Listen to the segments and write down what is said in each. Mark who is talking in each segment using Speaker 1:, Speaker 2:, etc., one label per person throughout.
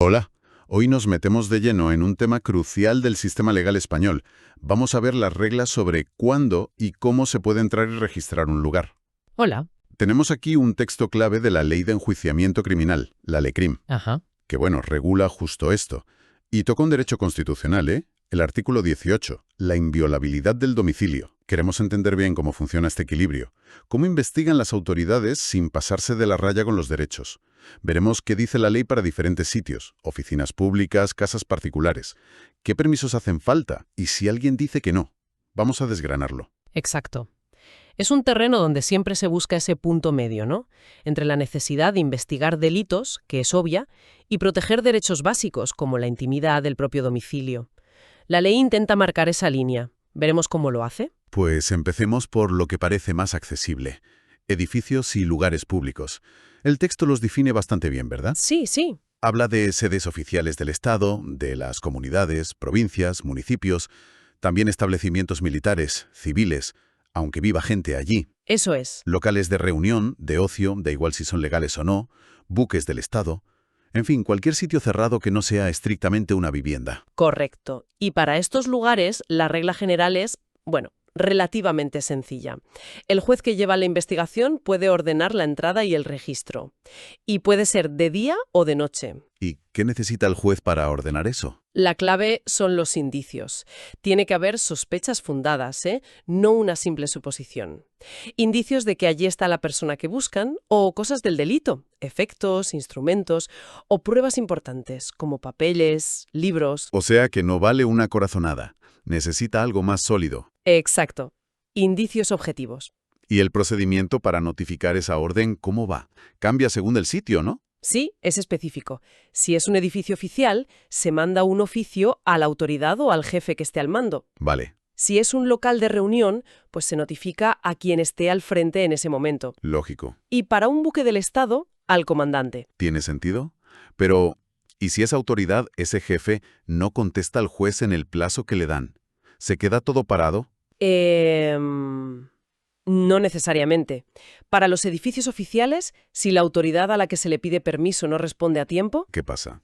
Speaker 1: Hola, hoy nos metemos de lleno en un tema crucial del sistema legal español. Vamos a ver las reglas sobre cuándo y cómo se puede entrar y registrar un lugar.
Speaker 2: Hola.
Speaker 1: Tenemos aquí un texto clave de la Ley de Enjuiciamiento Criminal, la LECRIM,
Speaker 2: Ajá.
Speaker 1: que regula justo esto. Y toca un derecho constitucional, ¿eh? El artículo 18, la inviolabilidad del domicilio. Queremos entender bien cómo funciona este equilibrio. ¿Cómo investigan las autoridades sin pasarse de la raya con los derechos? Veremos qué dice la ley para diferentes sitios, oficinas públicas, casas particulares. ¿Qué permisos hacen falta? Y si alguien dice que no. Vamos a desgranarlo.
Speaker 2: Exacto. Es un terreno donde siempre se busca ese punto medio, ¿no? Entre la necesidad de investigar delitos, que es obvia, y proteger derechos básicos, como la intimidad del propio domicilio. La ley intenta marcar esa línea. ¿Veremos cómo lo hace?
Speaker 1: Pues empecemos por lo que parece más accesible. Edificios y lugares públicos. El texto los define bastante bien, ¿verdad?
Speaker 2: Sí, sí.
Speaker 1: Habla de sedes oficiales del Estado, de las comunidades, provincias, municipios, también establecimientos militares, civiles, aunque viva gente allí,
Speaker 2: Eso es.
Speaker 1: locales de reunión, de ocio, da igual si son legales o no, buques del Estado, en fin, cualquier sitio cerrado que no sea estrictamente una vivienda.
Speaker 2: Correcto. Y para estos lugares, la regla general es, bueno, relativamente sencilla. El juez que lleva la investigación puede ordenar la entrada y el registro. Y puede ser de día o de noche.
Speaker 1: ¿Y qué necesita el juez para ordenar eso?
Speaker 2: La clave son los indicios. Tiene que haber sospechas fundadas, ¿eh? No una simple suposición. Indicios de que allí está la persona que buscan o cosas del delito, efectos, instrumentos o pruebas importantes como papeles, libros.
Speaker 1: O sea que no vale una corazonada, necesita algo más sólido.
Speaker 2: Exacto. Indicios objetivos.
Speaker 1: ¿Y el procedimiento para notificar esa orden cómo va? Cambia según el sitio, ¿no?
Speaker 2: Sí, es específico. Si es un edificio oficial, se manda un oficio a la autoridad o al jefe que esté al mando.
Speaker 1: Vale,
Speaker 2: Si es un local de reunión, pues se notifica a quien esté al frente en ese momento.
Speaker 1: lógico.
Speaker 2: Y para un buque del Estado, al comandante.
Speaker 1: ¿Tiene sentido? Pero, ¿y si esa autoridad, ese jefe, no contesta al juez en el plazo que le dan? ¿Se queda todo parado?
Speaker 2: No necesariamente. Para los edificios oficiales, si la autoridad a la que se le pide permiso no responde a tiempo,
Speaker 1: ¿Qué pasa?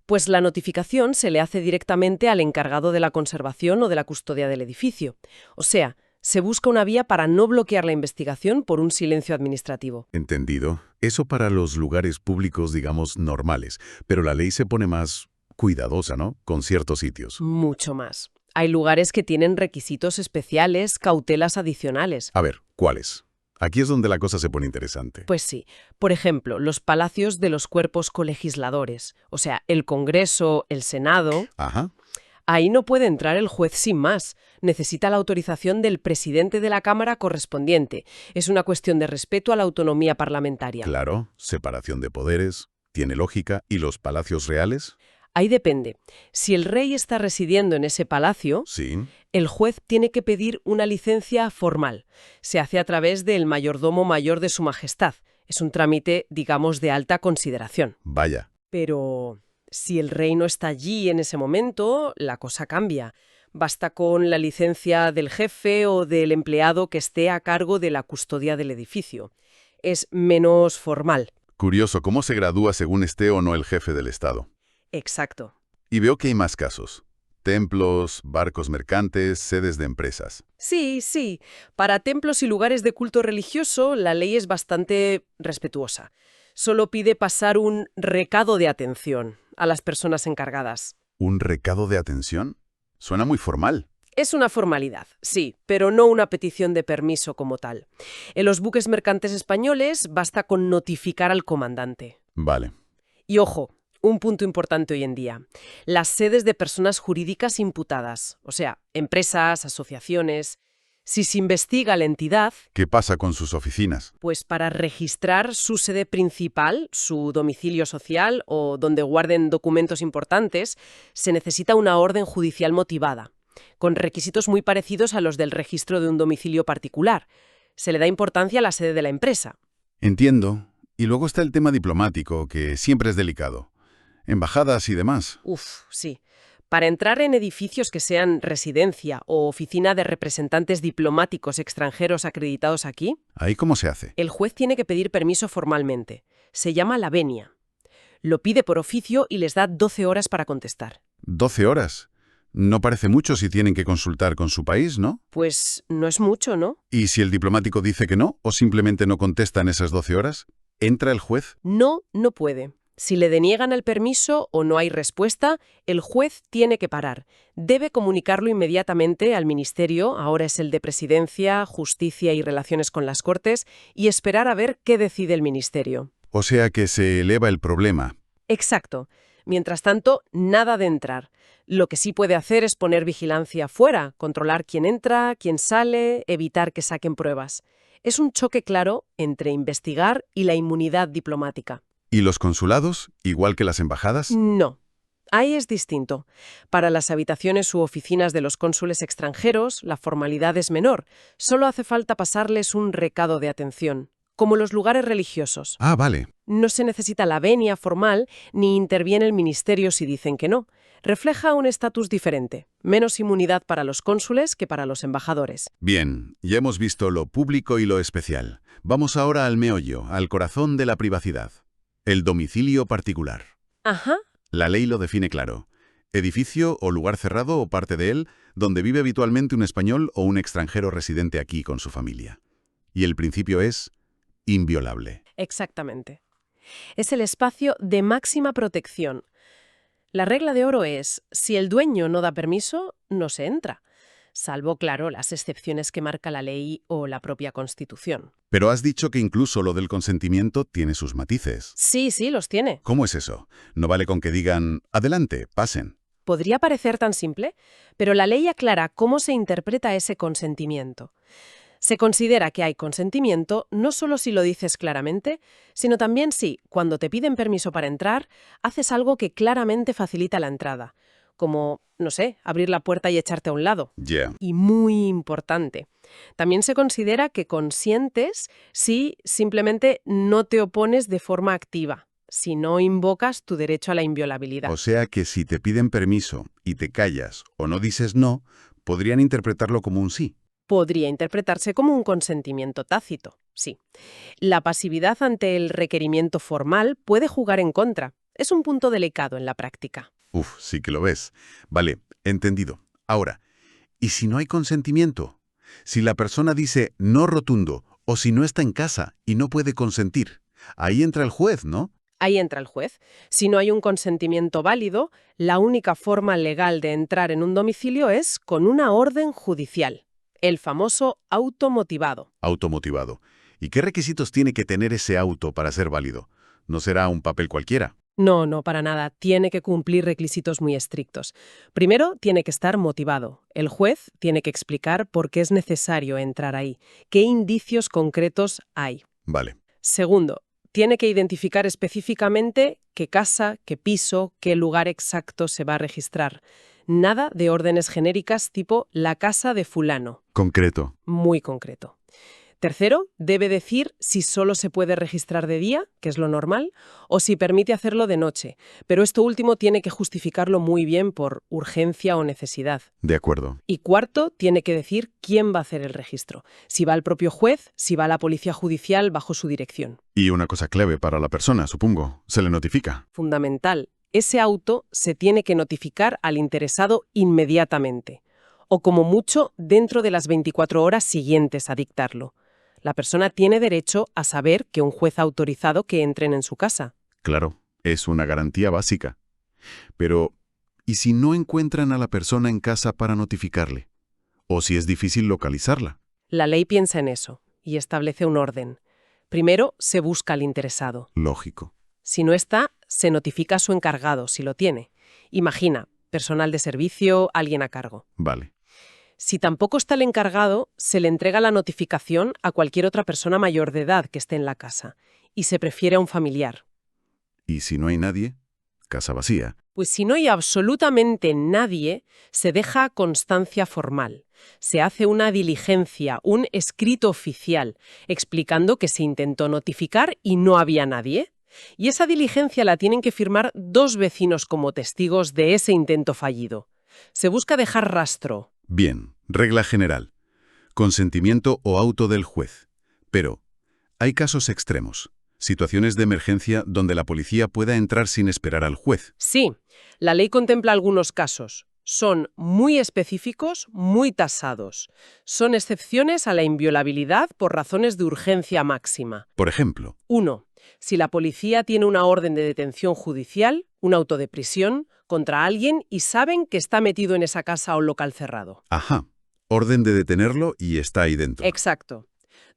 Speaker 2: pues la notificación se le hace directamente al encargado de la conservación o de la custodia del edificio. O sea, se busca una vía para no bloquear la investigación por un silencio administrativo.
Speaker 1: Entendido. Eso para los lugares públicos, digamos, normales. Pero la ley se pone más cuidadosa, ¿no? Con ciertos sitios.
Speaker 2: Mucho más. Hay lugares que tienen requisitos especiales, cautelas adicionales.
Speaker 1: A ver, ¿cuáles? Aquí es donde la cosa se pone interesante.
Speaker 2: Pues sí. Por ejemplo, los palacios de los cuerpos colegisladores, o sea, el Congreso, el Senado.
Speaker 1: Ajá.
Speaker 2: Ahí no puede entrar el juez sin más. Necesita la autorización del presidente de la Cámara correspondiente. Es una cuestión de respeto a la autonomía parlamentaria.
Speaker 1: Claro, separación de poderes, tiene lógica. ¿Y los palacios reales?
Speaker 2: Ahí depende. Si el rey está residiendo en ese palacio,
Speaker 1: Sí.
Speaker 2: el juez tiene que pedir una licencia formal. Se hace a través del mayordomo mayor de Su Majestad. Es un trámite, digamos, de alta consideración.
Speaker 1: Vaya.
Speaker 2: Pero si el rey no está allí en ese momento, la cosa cambia. Basta con la licencia del jefe o del empleado que esté a cargo de la custodia del edificio. Es menos formal.
Speaker 1: Curioso cómo se gradúa según esté o no el jefe del Estado.
Speaker 2: Exacto.
Speaker 1: Y veo que hay más casos. Templos, barcos mercantes, sedes de empresas.
Speaker 2: Sí, sí. Para templos y lugares de culto religioso, la ley es bastante respetuosa. Solo pide pasar un recado de atención a las personas encargadas.
Speaker 1: ¿Un recado de atención? Suena muy formal.
Speaker 2: Es una formalidad, sí, pero no una petición de permiso como tal. En los buques mercantes españoles basta con notificar al comandante.
Speaker 1: Vale.
Speaker 2: Y ojo, un punto importante hoy en día. Las sedes de personas jurídicas imputadas, o sea, empresas, asociaciones. Si se investiga la entidad,
Speaker 1: ¿Qué pasa con sus oficinas?
Speaker 2: pues para registrar su sede principal, su domicilio social o donde guarden documentos importantes, se necesita una orden judicial motivada, con requisitos muy parecidos a los del registro de un domicilio particular. Se le da importancia a la sede de la empresa.
Speaker 1: Entiendo. Y luego está el tema diplomático, que siempre es delicado. Embajadas y demás.
Speaker 2: Sí. Para entrar en edificios que sean residencia o oficina de representantes diplomáticos extranjeros acreditados aquí,
Speaker 1: ¿Ahí cómo se hace?
Speaker 2: el juez tiene que pedir permiso formalmente. Se llama la venia. Lo pide por oficio y les da 12 horas para contestar.
Speaker 1: 12 horas. No parece mucho si tienen que consultar con su país, ¿no?
Speaker 2: Pues no es mucho, ¿no?
Speaker 1: ¿Y si el diplomático dice que no, o simplemente no contesta en esas 12 horas? ¿Entra el juez?
Speaker 2: No, no puede. Si le deniegan el permiso o no hay respuesta, el juez tiene que parar. Debe comunicarlo inmediatamente al Ministerio, ahora es el de Presidencia, Justicia y Relaciones con las Cortes, y esperar a ver qué decide el Ministerio.
Speaker 1: O sea que se eleva el problema.
Speaker 2: Exacto. Mientras tanto, nada de entrar. Lo que sí puede hacer es poner vigilancia fuera, controlar quién entra, quién sale, evitar que saquen pruebas. Es un choque claro entre investigar y la inmunidad diplomática.
Speaker 1: ¿Y los consulados, igual que las embajadas?
Speaker 2: No. Ahí es distinto. Para las habitaciones u oficinas de los cónsules extranjeros, la formalidad es menor. Solo hace falta pasarles un recado de atención. Como los lugares religiosos.
Speaker 1: Ah, vale.
Speaker 2: No se necesita la venia formal ni interviene el ministerio si dicen que no. Refleja un estatus diferente, menos inmunidad para los cónsules que para los embajadores.
Speaker 1: Bien, ya hemos visto lo público y lo especial. Vamos ahora al meollo, al corazón de la privacidad. El domicilio particular.
Speaker 2: Ajá.
Speaker 1: La ley lo define claro. Edificio o lugar cerrado o parte de él, donde vive habitualmente un español o un extranjero residente aquí con su familia. Y el principio es inviolable.
Speaker 2: Exactamente. Es el espacio de máxima protección. La regla de oro es, si el dueño no da permiso, no se entra. Salvo, claro, las excepciones que marca la ley o la propia Constitución.
Speaker 1: Pero has dicho que incluso lo del consentimiento tiene sus matices.
Speaker 2: Sí, los tiene.
Speaker 1: ¿Cómo es eso? No vale con que digan, adelante, pasen.
Speaker 2: Podría parecer tan simple, pero la ley aclara cómo se interpreta ese consentimiento. Se considera que hay consentimiento no solo si lo dices claramente, sino también si, cuando te piden permiso para entrar, haces algo que claramente facilita la entrada, como, no sé, abrir la puerta y echarte a un lado.
Speaker 1: Ya.
Speaker 2: Y muy importante, también se considera que consientes si simplemente no te opones de forma activa, si no invocas tu derecho a la inviolabilidad.
Speaker 1: O sea que si te piden permiso y te callas o no dices no, podrían interpretarlo como un sí.
Speaker 2: Podría interpretarse como un consentimiento tácito, sí. La pasividad ante el requerimiento formal puede jugar en contra. Es un punto delicado en la práctica.
Speaker 1: Uf, sí que lo ves. Vale, entendido. Ahora, ¿y si no hay consentimiento? Si la persona dice no rotundo o si no está en casa y no puede consentir, ahí entra el juez, ¿no?
Speaker 2: Ahí entra el juez. Si no hay un consentimiento válido, la única forma legal de entrar en un domicilio es con una orden judicial. El famoso auto motivado.
Speaker 1: Automotivado. ¿Y qué requisitos tiene que tener ese auto para ser válido? ¿No será un papel cualquiera?
Speaker 2: No, para nada. Tiene que cumplir requisitos muy estrictos. Primero, tiene que estar motivado. El juez tiene que explicar por qué es necesario entrar ahí, qué indicios concretos hay.
Speaker 1: Vale.
Speaker 2: Segundo, tiene que identificar específicamente qué casa, qué piso, qué lugar exacto se va a registrar. Nada de órdenes genéricas tipo la casa de fulano.
Speaker 1: Concreto.
Speaker 2: Muy concreto. Tercero, debe decir si solo se puede registrar de día, que es lo normal, o si permite hacerlo de noche. Pero esto último tiene que justificarlo muy bien por urgencia o necesidad.
Speaker 1: De acuerdo.
Speaker 2: Y cuarto, tiene que decir quién va a hacer el registro. Si va el propio juez, si va la policía judicial bajo su dirección.
Speaker 1: Y una cosa clave para la persona, supongo. Se le notifica.
Speaker 2: Fundamental. Ese auto se tiene que notificar al interesado inmediatamente. O como mucho, dentro de las 24 horas siguientes a dictarlo. La persona tiene derecho a saber que un juez ha autorizado que entren en su casa.
Speaker 1: Claro, es una garantía básica. Pero, ¿y si no encuentran a la persona en casa para notificarle? ¿O si es difícil localizarla?
Speaker 2: La ley piensa en eso y establece un orden. Primero, se busca al interesado.
Speaker 1: Lógico.
Speaker 2: Si no está, se notifica a su encargado, si lo tiene. Imagina, personal de servicio, alguien a cargo.
Speaker 1: Vale.
Speaker 2: Si tampoco está el encargado, se le entrega la notificación a cualquier otra persona mayor de edad que esté en la casa, y se prefiere a un familiar.
Speaker 1: ¿Y si no hay nadie? Casa vacía.
Speaker 2: Pues si no hay absolutamente nadie, se deja constancia formal. Se hace una diligencia, un escrito oficial, explicando que se intentó notificar y no había nadie. Y esa diligencia la tienen que firmar 2 vecinos como testigos de ese intento fallido. Se busca dejar rastro.
Speaker 1: Bien, regla general. Consentimiento o auto del juez. Pero, hay casos extremos. Situaciones de emergencia donde la policía pueda entrar sin esperar al juez.
Speaker 2: Sí, la ley contempla algunos casos. Son muy específicos, muy tasados. Son excepciones a la inviolabilidad por razones de urgencia máxima.
Speaker 1: Por ejemplo,
Speaker 2: 1. Si la policía tiene una orden de detención judicial, un auto de prisión, contra alguien y saben que está metido en esa casa o local cerrado.
Speaker 1: ajá, orden de detenerlo y está ahí dentro.
Speaker 2: Exacto.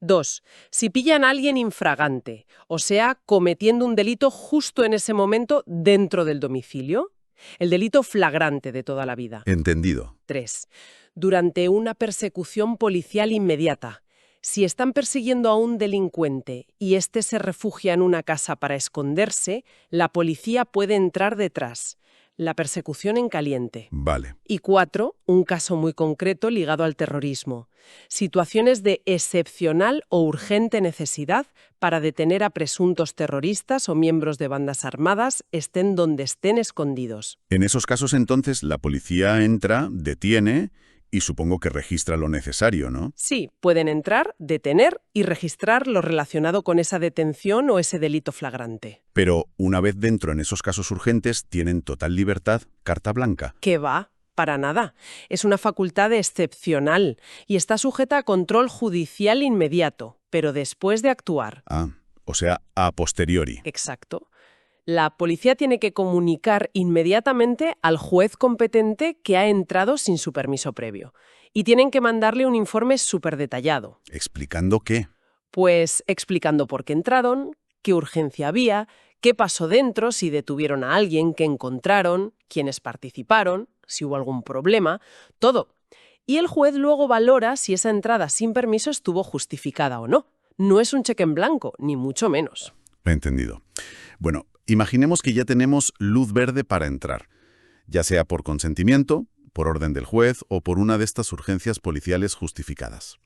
Speaker 2: 2. Si pillan a alguien infragante, o sea, cometiendo un delito justo en ese momento dentro del domicilio. El delito flagrante de toda la vida.
Speaker 1: Entendido.
Speaker 2: 3. Durante una persecución policial inmediata. Si están persiguiendo a un delincuente y éste se refugia en una casa para esconderse, la policía puede entrar detrás. La persecución en caliente.
Speaker 1: Vale.
Speaker 2: Y 4, un caso muy concreto ligado al terrorismo. Situaciones de excepcional o urgente necesidad para detener a presuntos terroristas o miembros de bandas armadas, estén donde estén escondidos.
Speaker 1: En esos casos, entonces, la policía entra, detiene y supongo que registra lo necesario, ¿no?
Speaker 2: Sí, pueden entrar, detener y registrar lo relacionado con esa detención o ese delito flagrante.
Speaker 1: Pero una vez dentro en esos casos urgentes, tienen total libertad, carta blanca.
Speaker 2: ¿Qué va? Para nada. Es una facultad excepcional y está sujeta a control judicial inmediato, pero después de actuar.
Speaker 1: Ah, o sea, a posteriori.
Speaker 2: Exacto. La policía tiene que comunicar inmediatamente al juez competente que ha entrado sin su permiso previo. Y tienen que mandarle un informe súper detallado.
Speaker 1: ¿Explicando qué?
Speaker 2: Pues explicando por qué entraron, qué urgencia había, qué pasó dentro, si detuvieron a alguien, qué encontraron, quiénes participaron, si hubo algún problema, todo. Y el juez luego valora si esa entrada sin permiso estuvo justificada o no. No es un cheque en blanco, ni mucho menos.
Speaker 1: Lo he entendido. Bueno, imaginemos que ya tenemos luz verde para entrar, ya sea por consentimiento, por orden del juez o por una de estas urgencias policiales justificadas.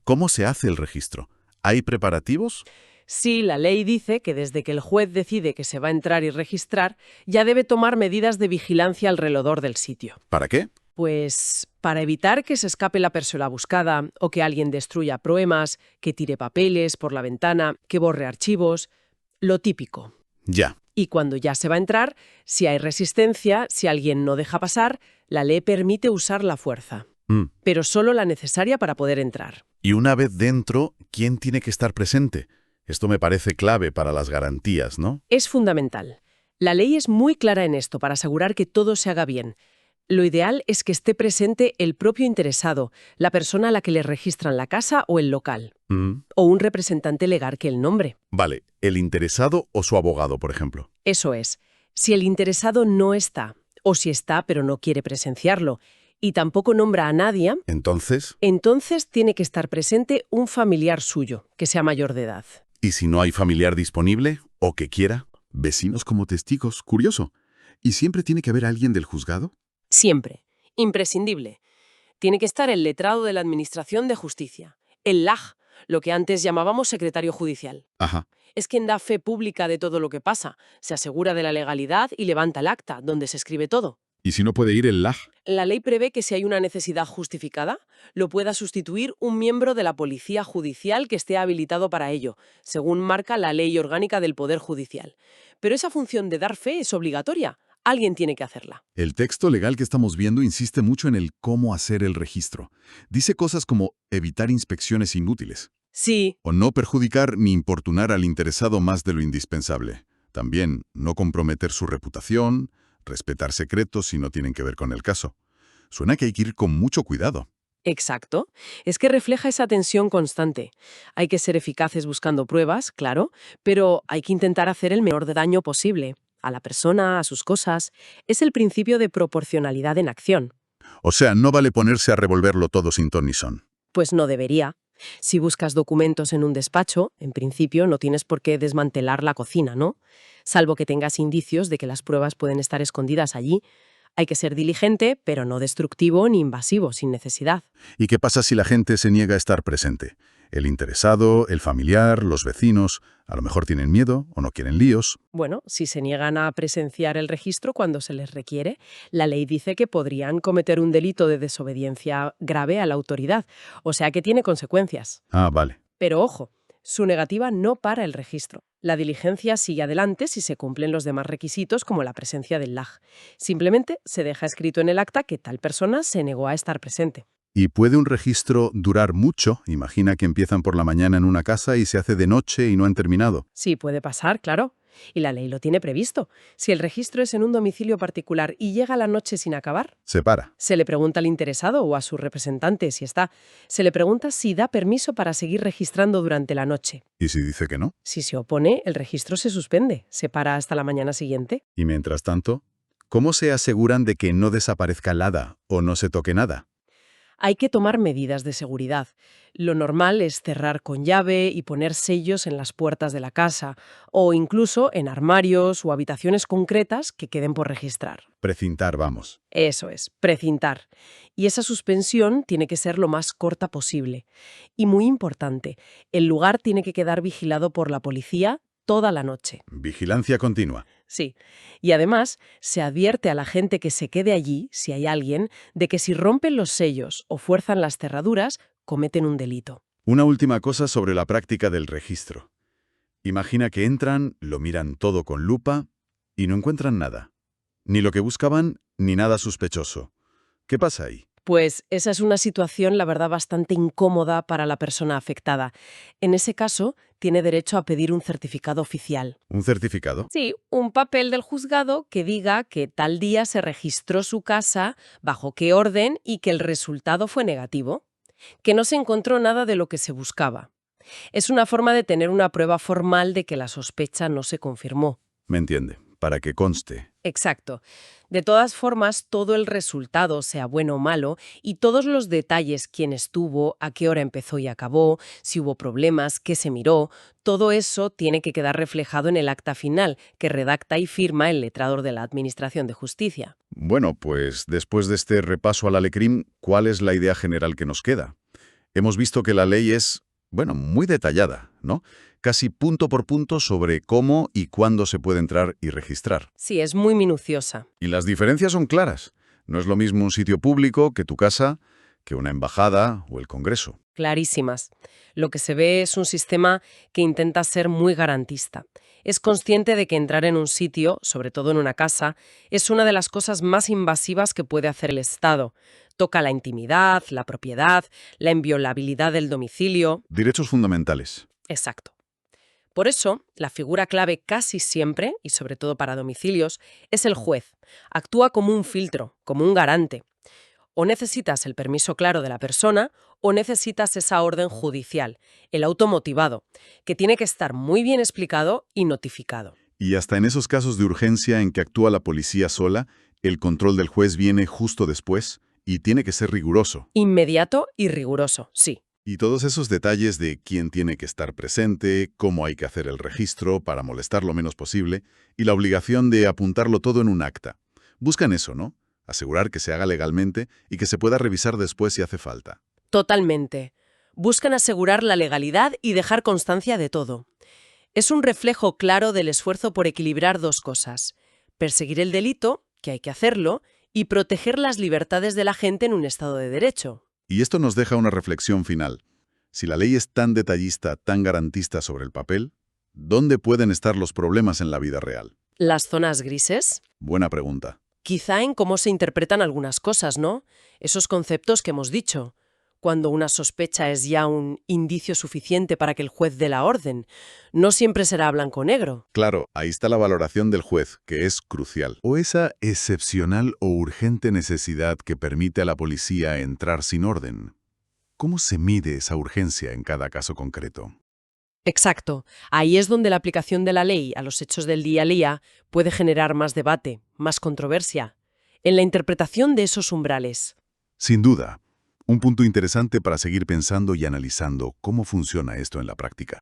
Speaker 1: ¿Cómo se hace el registro? ¿Hay preparativos?
Speaker 2: Sí, la ley dice que desde que el juez decide que se va a entrar y registrar, ya debe tomar medidas de vigilancia alrededor del sitio.
Speaker 1: ¿Para qué?
Speaker 2: Pues para evitar que se escape la persona buscada o que alguien destruya pruebas, que tire papeles por la ventana, que borre archivos, lo típico.
Speaker 1: Ya.
Speaker 2: Y cuando ya se va a entrar, si hay resistencia, si alguien no deja pasar, la ley permite usar la fuerza, pero solo la necesaria para poder entrar.
Speaker 1: Y una vez dentro, ¿quién tiene que estar presente? Esto me parece clave para las garantías, ¿no?
Speaker 2: Es fundamental. La ley es muy clara en esto para asegurar que todo se haga bien. Lo ideal es que esté presente el propio interesado, la persona a la que le registran la casa o el local, o un representante legal que el nombre.
Speaker 1: Vale, el interesado o su abogado, por ejemplo.
Speaker 2: Eso es, si el interesado no está, o si está pero no quiere presenciarlo, y tampoco nombra a nadie,
Speaker 1: Entonces,
Speaker 2: entonces tiene que estar presente un familiar suyo, que sea mayor de edad.
Speaker 1: ¿y si no hay familiar disponible o que quiera?
Speaker 3: Vecinos como testigos, curioso. ¿Y siempre tiene que haber alguien del juzgado?
Speaker 2: Siempre. Imprescindible. Tiene que estar el letrado de la Administración de Justicia, el LAJ, lo que antes llamábamos secretario judicial.
Speaker 3: Ajá.
Speaker 2: Es quien da fe pública de todo lo que pasa, se asegura de la legalidad y levanta el acta, donde se escribe todo.
Speaker 3: ¿Y si no puede ir el LAJ?
Speaker 2: La ley prevé que si hay una necesidad justificada, lo pueda sustituir un miembro de la Policía Judicial que esté habilitado para ello, según marca la Ley Orgánica del Poder Judicial. Pero esa función de dar fe es obligatoria. Alguien tiene que hacerla.
Speaker 3: El texto legal que estamos viendo insiste mucho en el cómo hacer el registro. Dice cosas como evitar inspecciones inútiles,
Speaker 2: Sí,
Speaker 3: o no perjudicar ni importunar al interesado más de lo indispensable. También no comprometer su reputación, respetar secretos si no tienen que ver con el caso. Suena que hay que ir con mucho cuidado.
Speaker 2: exacto. Es que refleja esa tensión constante. Hay que ser eficaces buscando pruebas, claro, pero hay que intentar hacer el menor de daño posible. A la persona, a sus cosas. Es el principio de proporcionalidad en acción.
Speaker 1: O sea, no vale ponerse a revolverlo todo sin ton ni son.
Speaker 2: Pues no debería. Si buscas documentos en un despacho, en principio no tienes por qué desmantelar la cocina, ¿no? Salvo que tengas indicios de que las pruebas pueden estar escondidas allí. Hay que ser diligente, pero no destructivo ni invasivo, sin necesidad.
Speaker 1: ¿Y qué pasa si la gente se niega a estar presente? El interesado, el familiar, los vecinos, a lo mejor tienen miedo o no quieren líos.
Speaker 2: Bueno, si se niegan a presenciar el registro cuando se les requiere, la ley dice que podrían cometer un delito de desobediencia grave a la autoridad, o sea que tiene consecuencias.
Speaker 1: Ah, vale.
Speaker 2: Pero ojo, Su negativa no para el registro. La diligencia sigue adelante si se cumplen los demás requisitos como la presencia del LAG. Simplemente se deja escrito en el acta que tal persona se negó a estar presente.
Speaker 3: ¿Y puede un registro durar mucho? Imagina que empiezan por la mañana en una casa y se hace de noche y no han terminado.
Speaker 2: Sí, puede pasar, claro. Y la ley lo tiene previsto. Si el registro es en un domicilio particular y llega la noche sin acabar,
Speaker 3: Se para.
Speaker 2: se le pregunta al interesado o a su representante si está. Se le pregunta si da permiso para seguir registrando durante la noche.
Speaker 3: ¿Y si dice que no?
Speaker 2: Si se opone, el registro se suspende. Se para hasta la mañana siguiente.
Speaker 3: Y mientras tanto, ¿cómo se aseguran de que no desaparezca nada o no se toque nada?
Speaker 2: Hay que tomar medidas de seguridad. Lo normal es cerrar con llave y poner sellos en las puertas de la casa, o incluso en armarios o habitaciones concretas que queden por registrar.
Speaker 3: Precintar, vamos.
Speaker 2: Eso es, precintar. Y esa suspensión tiene que ser lo más corta posible. Y muy importante, el lugar tiene que quedar vigilado por la policía toda la noche.
Speaker 3: Vigilancia continua.
Speaker 2: Sí. Y además, se advierte a la gente que se quede allí, si hay alguien, de que si rompen los sellos o fuerzan las cerraduras, cometen un delito.
Speaker 3: Una última cosa sobre la práctica del registro. Imagina que entran, lo miran todo con lupa y no encuentran nada. Ni lo que buscaban, ni nada sospechoso. ¿Qué pasa ahí?
Speaker 2: Pues esa es una situación, la verdad, bastante incómoda para la persona afectada. En ese caso, tiene derecho a pedir un certificado oficial.
Speaker 3: ¿Un certificado?
Speaker 2: Sí, un papel del juzgado que diga que tal día se registró su casa, bajo qué orden y que el resultado fue negativo, que no se encontró nada de lo que se buscaba. Es una forma de tener una prueba formal de que la sospecha no se confirmó.
Speaker 3: Me entiende. Para que conste.
Speaker 2: Exacto. De todas formas, todo el resultado, sea bueno o malo, y todos los detalles, quién estuvo, a qué hora empezó y acabó, si hubo problemas, qué se miró, todo eso tiene que quedar reflejado en el acta final, que redacta y firma el letrador de la Administración de Justicia.
Speaker 3: Bueno, pues después de este repaso al Alecrim, ¿cuál es la idea general que nos queda? Hemos visto que la ley es, muy detallada, ¿no? Casi punto por punto sobre cómo y cuándo se puede entrar y registrar.
Speaker 2: Sí, es muy minuciosa.
Speaker 3: Y las diferencias son claras. No es lo mismo un sitio público que tu casa, que una embajada o el Congreso.
Speaker 2: Clarísimas. Lo que se ve es un sistema que intenta ser muy garantista. Es consciente de que entrar en un sitio, sobre todo en una casa, es una de las cosas más invasivas que puede hacer el Estado. Toca la intimidad, la propiedad, la inviolabilidad del domicilio.
Speaker 3: Derechos fundamentales.
Speaker 2: Exacto. Por eso, la figura clave casi siempre, y sobre todo para domicilios, es el juez. Actúa como un filtro, como un garante. O necesitas el permiso claro de la persona o necesitas esa orden judicial, el auto motivado, que tiene que estar muy bien explicado y notificado.
Speaker 3: Y hasta en esos casos de urgencia en que actúa la policía sola, el control del juez viene justo después y tiene que ser riguroso.
Speaker 2: Inmediato y riguroso, sí.
Speaker 3: Y todos esos detalles de quién tiene que estar presente, cómo hay que hacer el registro para molestar lo menos posible, y la obligación de apuntarlo todo en un acta. Buscan eso, ¿no? Asegurar que se haga legalmente y que se pueda revisar después si hace falta.
Speaker 2: Totalmente. Buscan asegurar la legalidad y dejar constancia de todo. Es un reflejo claro del esfuerzo por equilibrar dos cosas: perseguir el delito, que hay que hacerlo, y proteger las libertades de la gente en un Estado de Derecho.
Speaker 3: Y esto nos deja una reflexión final. Si la ley es tan detallista, tan garantista sobre el papel, ¿dónde pueden estar los problemas en la vida real?
Speaker 2: ¿Las zonas grises?
Speaker 3: Buena pregunta.
Speaker 2: Quizá en cómo se interpretan algunas cosas, ¿no? Esos conceptos que hemos dicho. Cuando una sospecha es ya un indicio suficiente para que el juez dé la orden. No siempre será blanco o negro.
Speaker 3: Claro, ahí está la valoración del juez, que es crucial. O esa excepcional o urgente necesidad que permite a la policía entrar sin orden. ¿Cómo se mide esa urgencia en cada caso concreto?
Speaker 2: Exacto. Ahí es donde la aplicación de la ley a los hechos del día a día puede generar más debate, más controversia, en la interpretación de esos umbrales.
Speaker 3: Sin duda, un punto interesante para seguir pensando y analizando cómo funciona esto en la práctica.